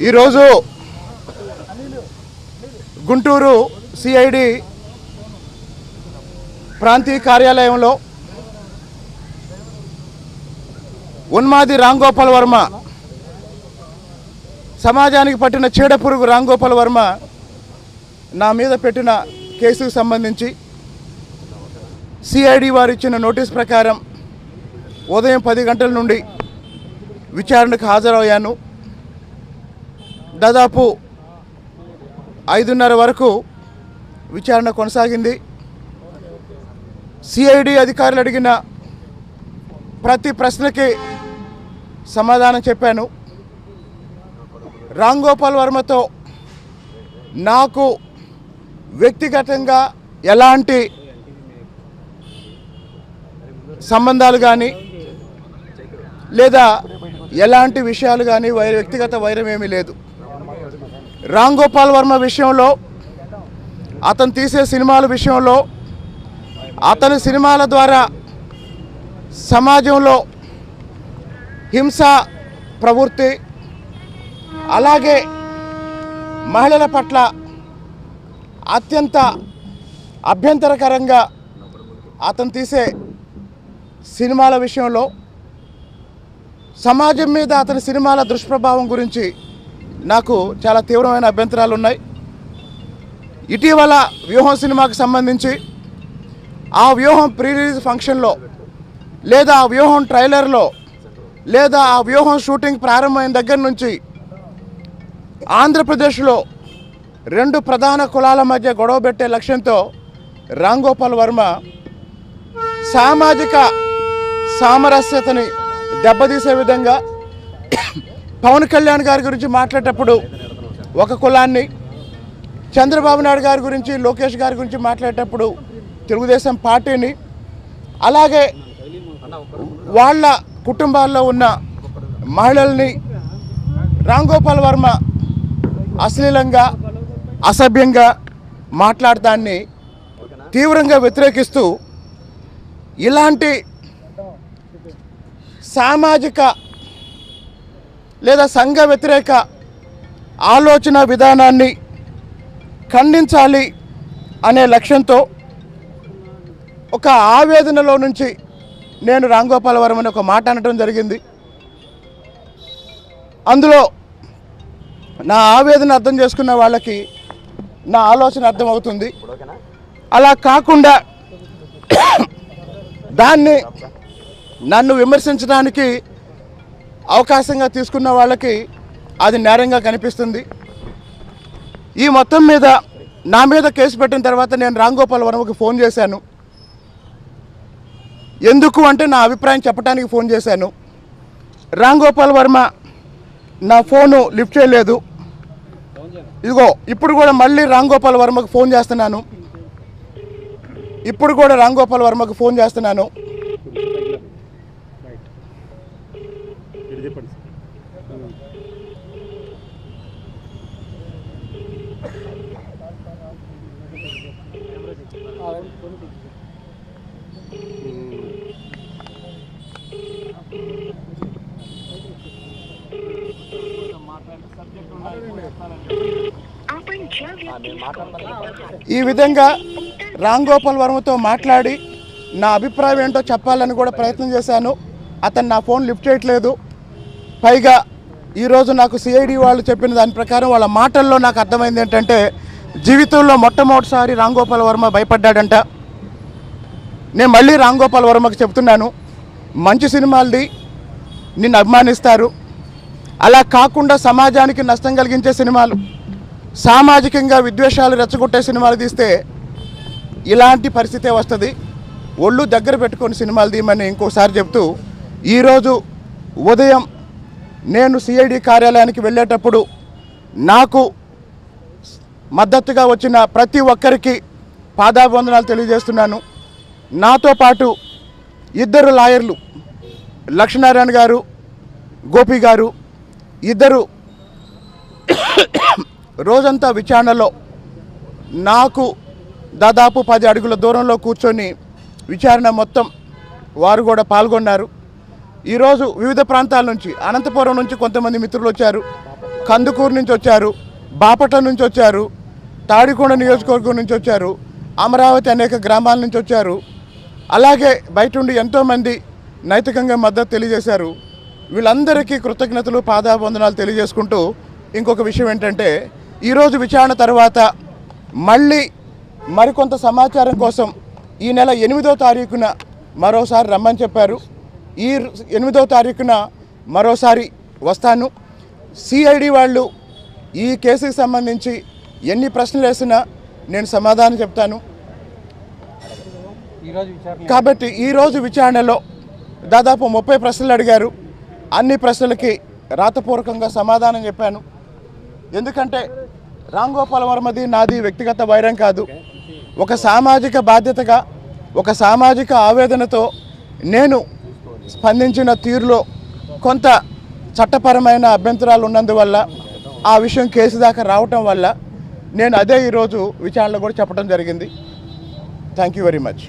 ఈరోజు గుంటూరు సిఐడి ప్రాంతీయ కార్యాలయంలో ఉన్మాది రాంగోపాల్ వర్మ, సమాజానికి పట్టిన చీడపురుగు రాంగోపాల్ వర్మ నా మీద పెట్టిన కేసుకు సంబంధించి సిఐడి వారు ఇచ్చిన నోటీస్ ప్రకారం ఉదయం 10 గంటల నుండి విచారణకు హాజరయ్యాను. దాదాపు 5:30 వరకు విచారణ కొనసాగింది. సిఐడి అధికారులు అడిగిన ప్రతి ప్రశ్నకి సమాధానం చెప్పాను. రాంగోపాల్ వర్మతో నాకు వ్యక్తిగతంగా ఎలాంటి సంబంధాలు కానీ లేదా ఎలాంటి విషయాలు కానీ వ్యక్తిగత వైరం ఏమీ లేదు. రాంగోపాల్ వర్మ విషయంలో, అతను తీసే సినిమాల విషయంలో, అతని సినిమాల ద్వారా సమాజంలో హింస ప్రవృత్తి, అలాగే మహిళల పట్ల అత్యంత అభ్యంతరకరంగా అతను తీసే సినిమాల విషయంలో, సమాజం మీద అతని సినిమాల దుష్ప్రభావం గురించి నాకు చాలా తీవ్రమైన అభ్యంతరాలు ఉన్నాయి. ఇటీవల వ్యూహం సినిమాకు సంబంధించి ఆ వ్యూహం ప్రీ రిలీజ్ ఫంక్షన్లో, లేదా ఆ వ్యూహం ట్రైలర్లో, లేదా ఆ వ్యూహం షూటింగ్ ప్రారంభమైన దగ్గర నుంచి ఆంధ్రప్రదేశ్లో 2 ప్రధాన కులాల మధ్య గొడవ పెట్టే లక్ష్యంతో రాంగోపాల్ వర్మ సామాజిక సామరస్యతని దెబ్బతీసే విధంగా పవన్ కళ్యాణ్ గారి గురించి మాట్లాడేటప్పుడు ఒక కులాన్ని, చంద్రబాబు నాయుడు గారి గురించి, లోకేష్ గారి గురించి మాట్లాడేటప్పుడు తెలుగుదేశం పార్టీని, అలాగే వాళ్ళ కుటుంబాల్లో ఉన్న మహిళల్ని రాంగోపాల్ వర్మ అశ్లీలంగా, అసభ్యంగా మాట్లాడటాన్ని తీవ్రంగా వ్యతిరేకిస్తూ ఇలాంటి సామాజిక లేదా సంఘ వ్యతిరేక ఆలోచన విధానాన్ని ఖండించాలి అనే లక్ష్యంతో ఒక ఆవేదనలో నుంచి నేను రాంగోపాల్ వర్మని ఒక మాట అనడం జరిగింది. అందులో నా ఆవేదన అర్థం చేసుకున్న వాళ్ళకి నా ఆలోచన అర్థమవుతుంది. అలా కాకుండా దాన్ని నన్ను విమర్శించడానికి అవకాశంగా తీసుకున్న వాళ్ళకి అది నేరంగా కనిపిస్తుంది. ఈ మొత్తం మీద నా మీద కేసు పెట్టిన తర్వాత నేను రాంగోపాల్ వర్మకి ఫోన్ చేశాను. ఎందుకు అంటే నా అభిప్రాయం చెప్పడానికి ఫోన్ చేశాను. రాంగోపాల్ వర్మ నా ఫోను లిఫ్ట్ చేయలేదు. ఇదిగో ఇప్పుడు కూడా మళ్ళీ రాంగోపాల్ వర్మకు ఫోన్ చేస్తున్నాను. ఈ విధంగా రాంగోపాల్ వర్మతో మాట్లాడి నా అభిప్రాయం ఏంటో చెప్పాలని కూడా ప్రయత్నం చేశాను. అతను నా ఫోన్ లిఫ్ట్ చేయట్లేదు. పైగా ఈరోజు నాకు సిఐడి వాళ్ళు చెప్పిన దాని ప్రకారం వాళ్ళ మాటల్లో నాకు అర్థమైంది ఏంటంటే జీవితంలో మొట్టమొదటిసారి రాంగోపాల్ వర్మ భయపడ్డాడంట. నేను మళ్ళీ రాంగోపాల్ వర్మకి చెప్తున్నాను, మంచి సినిమాలది, నిన్ను అభిమానిస్తారు. అలా కాకుండా సమాజానికి నష్టం కలిగించే సినిమాలు, సామాజికంగా విద్వేషాలు రెచ్చగొట్టే సినిమాలు తీస్తే ఇలాంటి పరిస్థితే వస్తుంది. ఒళ్ళు దగ్గర పెట్టుకొని సినిమాలు తీయమని ఇంకోసారి చెప్తూ, ఈరోజు ఉదయం నేను సిఐడి కార్యాలయానికి వెళ్ళేటప్పుడు నాకు మద్దతుగా వచ్చిన ప్రతి ఒక్కరికి పాదాభివందనాలు తెలియజేస్తున్నాను. నాతో పాటు 2 లాయర్లు, లక్ష్మీనారాయణ గారు, గోపి గారు, 2 రోజంతా విచారణలో నాకు దాదాపు 10 అడుగుల దూరంలో కూర్చొని విచారణ మొత్తం వారు కూడా పాల్గొన్నారు. ఈరోజు వివిధ ప్రాంతాల నుంచి, అనంతపురం నుంచి కొంతమంది మిత్రులు వచ్చారు, కందుకూరు నుంచి వచ్చారు, బాపట్ల నుంచి వచ్చారు, తాడికొండ నియోజకవర్గం నుంచి వచ్చారు, అమరావతి అనేక గ్రామాల నుంచి వచ్చారు. అలాగే బయట ఉండి ఎంతోమంది నైతికంగా మద్దతు తెలియజేశారు. వీళ్ళందరికీ కృతజ్ఞతలు, పాదాబంధనాలు తెలియజేసుకుంటూ ఇంకొక విషయం ఏంటంటే, ఈరోజు విచారణ తర్వాత మళ్ళీ మరికొంత సమాచారం కోసం ఈ నెల 8వ తారీఖున మరోసారి రమ్మని చెప్పారు. ఈ 8వ తారీఖున మరోసారి వస్తాను. సిఐడి వాళ్ళు ఈ కేసుకి సంబంధించి ఎన్ని ప్రశ్నలు వేసినా నేను సమాధానం చెప్తాను. కాబట్టి ఈరోజు విచారణలో దాదాపు 30 ప్రశ్నలు అడిగారు. అన్ని ప్రశ్నలకి రాతపూర్వకంగా సమాధానం చెప్పాను. ఎందుకంటే రామ్ గోపాల్ వర్మది నాది వ్యక్తిగత వైరం కాదు. ఒక సామాజిక బాధ్యతగా, ఒక సామాజిక ఆవేదనతో నేను స్పందించిన తీరులో కొంత చట్టపరమైన అభ్యంతరాలు ఉన్నందువల్ల, ఆ విషయం కేసు దాకా రావటం వల్ల నేను అదే ఈరోజు విచారణలో కూడా చెప్పడం జరిగింది. Thank you very much.